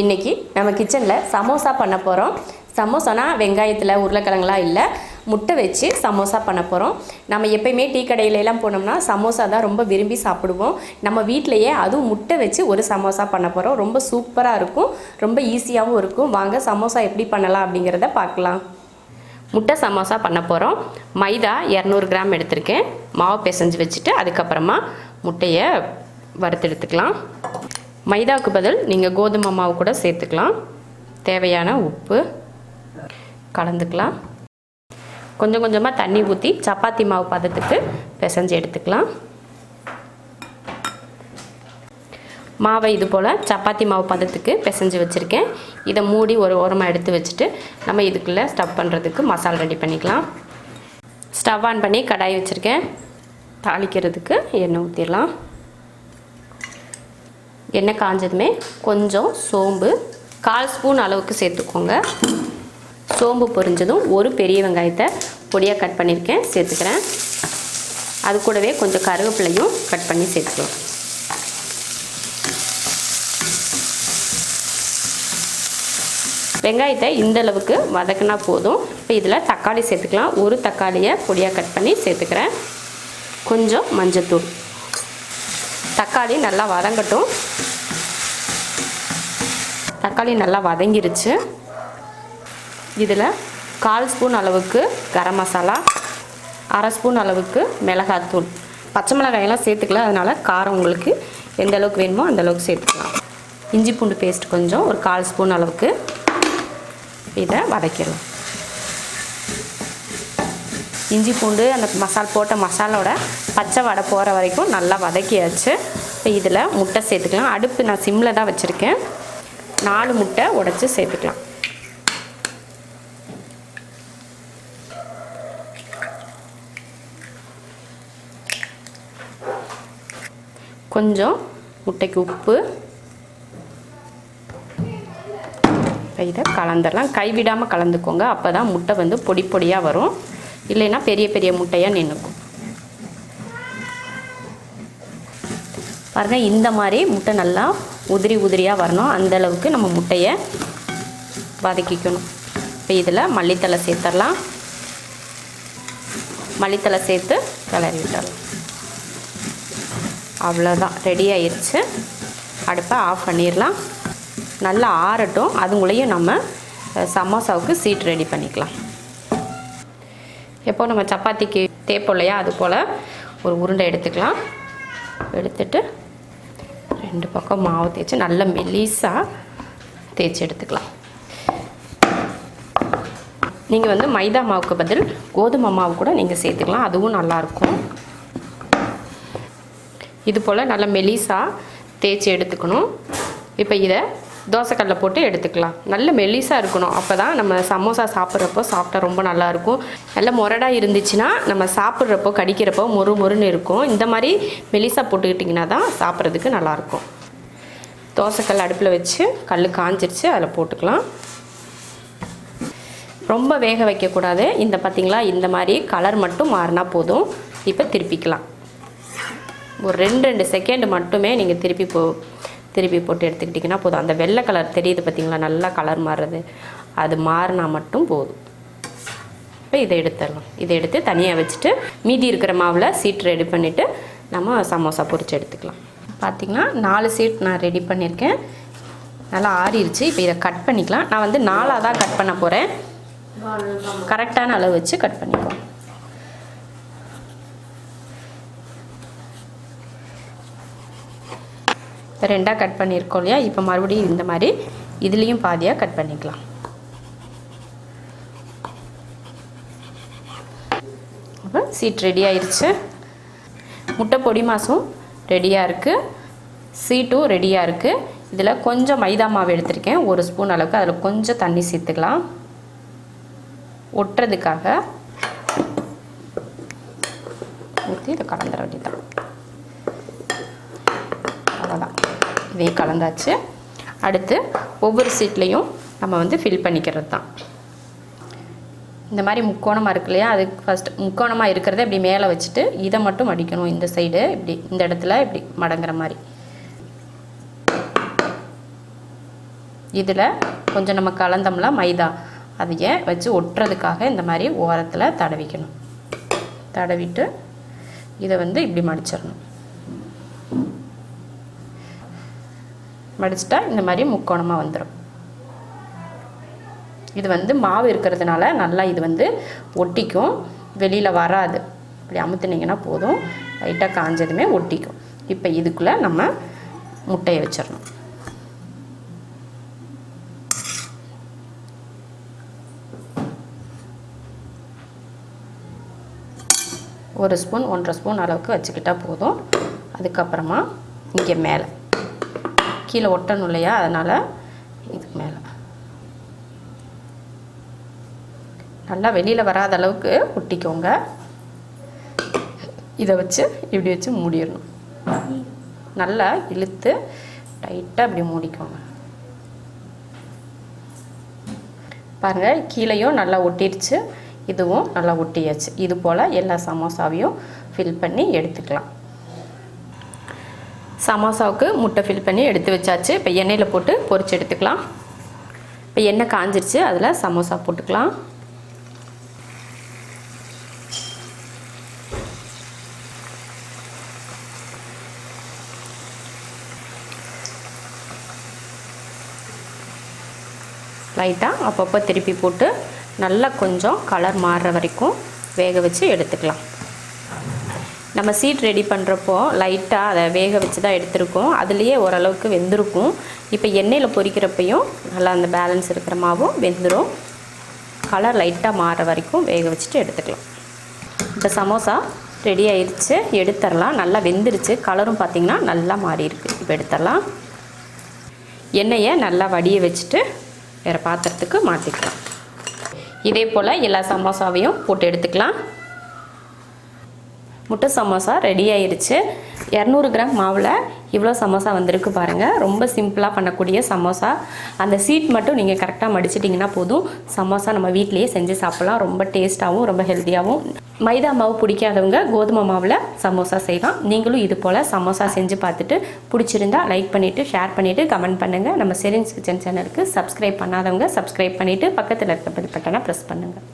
இன்றைக்கி நம்ம கிச்சனில் சமோசா பண்ண போகிறோம். சமோசானா வெங்காயத்தில் உருளைக்கிழங்குலாம் இல்லை, முட்டை வச்சு சமோசா பண்ண போகிறோம். நம்ம எப்பயுமே டீ கடையிலலாம் போனோம்னா சமோசா தான் ரொம்ப விரும்பி சாப்பிடுவோம். நம்ம வீட்டிலையே அதுவும் முட்டை வச்சு ஒரு சமோசா பண்ண போகிறோம். ரொம்ப சூப்பராக இருக்கும், ரொம்ப ஈஸியாகவும் இருக்கும். வாங்க சமோசா எப்படி பண்ணலாம் அப்படிங்கிறத பார்க்கலாம். முட்டை சமோசா பண்ண போகிறோம். மைதா 200 கிராம் எடுத்திருக்கேன். மாவு பிசைஞ்சு வச்சுட்டு அதுக்கப்புறமா முட்டையை வறுத்து எடுத்துக்கலாம். மைதாவுக்கு பதில் நீங்கள் கோதுமை மாவு கூட சேர்த்துக்கலாம். தேவையான உப்பு கலந்துக்கலாம். கொஞ்சம் கொஞ்சமாக தண்ணி ஊற்றி சப்பாத்தி மாவு பதத்துக்கு பிசைஞ்சு எடுத்துக்கலாம். மாவை இது போல் சப்பாத்தி மாவு பதத்துக்கு பிசைஞ்சு வச்சுருக்கேன். இதை மூடி ஒரு ஓரமாக எடுத்து வச்சுட்டு நம்ம இதுக்குள்ளே ஸ்டவ் பண்ணுறதுக்கு மசாலா ரெடி பண்ணிக்கலாம். ஸ்டவ் ஆன் பண்ணி கடாய் வச்சுருக்கேன். தாளிக்கிறதுக்கு எண்ணெய் ஊற்றிடலாம். எண்ணெய் காஞ்சதுமே கொஞ்சம் சோம்பு 1/4 ஸ்பூன் அளவுக்கு சேர்த்துக்கோங்க. சோம்பு பொரிஞ்சதும் ஒரு பெரிய வெங்காயத்தை பொடியாக கட் பண்ணியிருக்கேன் சேர்த்துக்கிறேன். அது கூடவே கொஞ்சம் கருவேப்பிலையும் கட் பண்ணி சேர்த்துக்கலாம். வெங்காயத்தை இந்த அளவுக்கு வதக்கினா போதும். இப்போ இதில் தக்காளி சேர்த்துக்கலாம். ஒரு தக்காளியை பொடியாக கட் பண்ணி சேர்த்துக்கிறேன். கொஞ்சம் மஞ்சள்தூள். தக்காளி நல்லா வதங்கட்டும். தக்காளி நல்லா வதங்கிருச்சு. இதில் 1/4 ஸ்பூன் அளவுக்கு கரம் மசாலா, 1/2 ஸ்பூன் அளவுக்கு மிளகாத்தூள். பச்சை மிளகாயெல்லாம் சேர்த்துக்கல, அதனால் காரம் உங்களுக்கு எந்த அளவுக்கு வேணுமோ அந்த அளவுக்கு சேர்த்துக்கலாம். இஞ்சி பூண்டு பேஸ்ட் கொஞ்சம் ஒரு 1/4 ஸ்பூன் அளவுக்கு. இதை வதக்கிடலாம். இஞ்சி பூண்டு அந்த போட்ட மசாலோட பச்சை வடை போகிற வரைக்கும் நல்லா வதக்கியாச்சு. இப்போ இதில் முட்டை சேர்த்துக்கலாம். அடுப்பு நான் சிம்மில் தான் வச்சுருக்கேன். 4 முட்டை உடைச்சி சேர்த்துக்கலாம். கொஞ்சம் முட்டைக்கு உப்பு. இதை கலந்துடலாம். கைவிடாமல் கலந்துக்கோங்க, அப்போ தான் முட்டை வந்து பொடி பொடியாக வரும். இல்லைன்னா பெரிய பெரிய முட்டையாக நின்றுக்கும். பாருங்கள், இந்த மாதிரி முட்டை நல்லா உதிரி உதிரியாக வரணும். அந்தளவுக்கு நம்ம முட்டையை வதக்கிக்கணும். இப்போ இதில் மல்லித்தலை சேர்த்துடலாம். மல்லித்தலை சேர்த்து கிளறி விட்டுடலாம். அவ்வளோதான், ரெடி ஆயிடுச்சு. அடுப்பை ஆஃப் பண்ணிடலாம். நல்லா ஆறட்டும். அதுங்களையும் நம்ம சமோசாவுக்கு சீட் ரெடி பண்ணிக்கலாம். எப்போ நம்ம சப்பாத்திக்கு தேய்ப்போம் இல்லையா, அது போல் ஒரு உருண்டை எடுத்துக்கலாம். எடுத்துட்டு 2 பக்கம் மாவு தேய்ச்சி நல்ல மெலிசாக தேய்ச்சி எடுத்துக்கலாம். நீங்கள் வந்து மைதா மாவுக்கு பதில் கோதுமை மாவு கூட நீங்கள் சேர்த்துக்கலாம், அதுவும் நல்லாயிருக்கும். இது போல் நல்ல மெலிசாக தேய்ச்சி எடுத்துக்கணும். இப்போ இதை தோசைக்கல்லில் போட்டு எடுத்துக்கலாம். நல்ல மெலிசாக இருக்கணும், அப்போ தான் நம்ம சமோசா சாப்பிட்றப்போ சாப்பிட்டா ரொம்ப நல்லாயிருக்கும். நல்ல முரடாக இருந்துச்சுன்னா நம்ம சாப்பிட்றப்போ கடிக்கிறப்போ மொறுன்னு இருக்கும். இந்த மாதிரி மெலிசாக போட்டுக்கிட்டிங்கன்னா தான் சாப்பிட்றதுக்கு நல்லாயிருக்கும். தோசைக்கல் அடுப்பில் வச்சு கல் காஞ்சிருச்சு, அதில் போட்டுக்கலாம். ரொம்ப வேக வைக்கக்கூடாது. இந்த பார்த்திங்களா, இந்த மாதிரி கலர் மட்டும் மாறினா போதும். இப்போ திருப்பிக்கலாம். ஒரு 2 செகண்ட் மட்டுமே நீங்கள் திருப்பி போட்டு எடுத்துக்கிட்டிங்கன்னா போதும். அந்த வெள்ளை கலர் தெரியுது பார்த்திங்களா, நல்லா கலர் மாறுறது, அது மாறினா மட்டும் போதும். இப்போ இதை எடுத்துடலாம். இதை எடுத்து தனியாக வச்சுட்டு மீதி இருக்கிற மாவில் சீட் ரெடி பண்ணிவிட்டு நம்ம சமோசா பொரித்து எடுத்துக்கலாம். பார்த்திங்கன்னா 4 சீட் நான் ரெடி பண்ணியிருக்கேன். நல்லா ஆறிடுச்சு. இப்போ இதை கட் பண்ணிக்கலாம். நான் வந்து 4ஆக தான் கட் பண்ண போகிறேன். கரெக்டான அளவு வச்சு கட் பண்ணிக்குவோம். இப்போ 2ஆக கட் பண்ணியிருக்கோம் இல்லையா, இப்போ மறுபடியும் இந்த மாதிரி இதுலேயும் பாதியாக கட் பண்ணிக்கலாம். அப்போ சீட் ரெடி ஆயிடுச்சு. முட்டை பொடி மாசும் ரெடியாக இருக்குது, சீட்டும் ரெடியாக இருக்குது. இதில் கொஞ்சம் மைதா மாவு எடுத்திருக்கேன், 1 ஸ்பூன் அளவுக்கு. அதில் கொஞ்சம் தண்ணி சேர்த்துக்கலாம் ஒட்டுறதுக்காக. ஊற்றி இதை கலந்துட வேண்டியதான். அவ்வளோதான், இதையும் கலந்தாச்சு. அடுத்து ஒவ்வொரு சீட்லேயும் நம்ம வந்து ஃபில் பண்ணிக்கிறது தான். இந்த மாதிரி முக்கோணமாக இருக்கு இல்லையா, அது ஃபஸ்ட்டு முக்கோணமாக இருக்கிறத இப்படி மேலே வச்சுட்டு இதை மட்டும் மடிக்கணும். இந்த சைடு இப்படி இந்த இடத்துல இப்படி மடங்குற மாதிரி இதில் கொஞ்சம் நம்ம கலந்தோம்ல மைதா, அதையே வச்சு ஒட்டுறதுக்காக இந்த மாதிரி ஓரத்தில் தடவிக்கணும். தடவிட்டு இதை வந்து இப்படி மடிச்சிடணும். மடிச்சிட்டா இந்த மாதிரி முக்கோணமாக வந்துடும். இது வந்து மாவு இருக்கிறதுனால நல்லா இது வந்து ஒட்டிக்கும், வெளியில் வராது. இப்படி அமுத்துனீங்கன்னா போதும், லைட்டாக காஞ்சதுமே ஒட்டிக்கும். இப்போ இதுக்குள்ளே நம்ம முட்டையை வச்சிடணும். ஒரு ஸ்பூன் 1.5 ஸ்பூன் அளவுக்கு வச்சுக்கிட்டால் போதும். அதுக்கப்புறமா இங்கே மேலே கீழே ஒட்டணும் இல்லையா, அதனால் இதுக்கு மேலே நல்லா வெளியில் வராத அளவுக்கு ஒட்டிக்கோங்க. இதை வச்சு இப்படி வச்சு மூடிடணும். நல்லா இழுத்து டைட்டாக இப்படி மூடிக்கோங்க. பாருங்கள், கீழேயும் நல்லா ஒட்டிடுச்சு, இதுவும் நல்லா ஒட்டியாச்சு. இது போல் எல்லா சமோசாவையும் ஃபில் பண்ணி எடுத்துக்கலாம். சமோசாவுக்கு முட்டை ஃபில் பண்ணி எடுத்து வச்சாச்சு. இப்போ எண்ணெயில் போட்டு பொரிச்சு எடுத்துக்கலாம். இப்போ எண்ணெய் காஞ்சிருச்சு, அதில் சமோசா போட்டுக்கலாம். லைட்டாக அப்பப்போ திருப்பி போட்டு நல்லா கொஞ்சம் கலர் மாறுற வரைக்கும் வேக வச்சு எடுத்துக்கலாம். நம்ம சீட் ரெடி பண்ணுறப்போ லைட்டாக அதை வேக வச்சு தான் எடுத்துருக்கோம், அதுலேயே ஓரளவுக்கு வெந்திருக்கும். இப்போ எண்ணெயில் பொரிக்கிறப்பையும் நல்லா அந்த பேலன்ஸ் இருக்கிற மாவும் வெந்துடும். கலர் லைட்டாக மாறுற வரைக்கும் வேக வச்சுட்டு எடுத்துக்கலாம். இப்போ சமோசா ரெடி ஆயிடுச்சு, எடுத்துடலாம். நல்லா வெந்துருச்சு, கலரும் பார்த்திங்கன்னா நல்லா மாறி இருக்குது. இப்போ எடுத்துடலாம். எண்ணெயை நல்லா வடிய வச்சுட்டு வேறு பாத்திரத்துக்கு மாற்றிக்கலாம். இதே போல் எல்லா சமோசாவையும் போட்டு எடுத்துக்கலாம். முட்டை சமோசா ரெடி ஆயிடுச்சு. 200 கிராம் மாவில் இவ்வளோ சமோசா வந்திருக்கு பாருங்கள். ரொம்ப சிம்பிளாக பண்ணக்கூடிய சமோசா. அந்த சீட் மட்டும் நீங்கள் கரெக்டாக மடிச்சிட்டிங்கன்னா போதும், சமோசா நம்ம வீட்டிலையே செஞ்சு சாப்பிட்லாம். ரொம்ப டேஸ்ட்டாகவும் ரொம்ப ஹெல்த்தியாகவும். மைதா மாவு பிடிக்காதவங்க கோதுமை மாவில் சமோசா செய்யலாம். நீங்களும் இது போல் சமோசா செஞ்சு பார்த்துட்டு பிடிச்சிருந்தா லைக் பண்ணிவிட்டு ஷேர் பண்ணிவிட்டு கமெண்ட் பண்ணுங்கள். நம்ம செரின்ஸ் கிச்சன் சேனலுக்கு சப்ஸ்கிரைப் பண்ணாதவங்க சப்ஸ்கிரைப் பண்ணிவிட்டு பக்கத்தில் இருக்க பெல் பட்டனை ப்ரெஸ் பண்ணுங்கள்.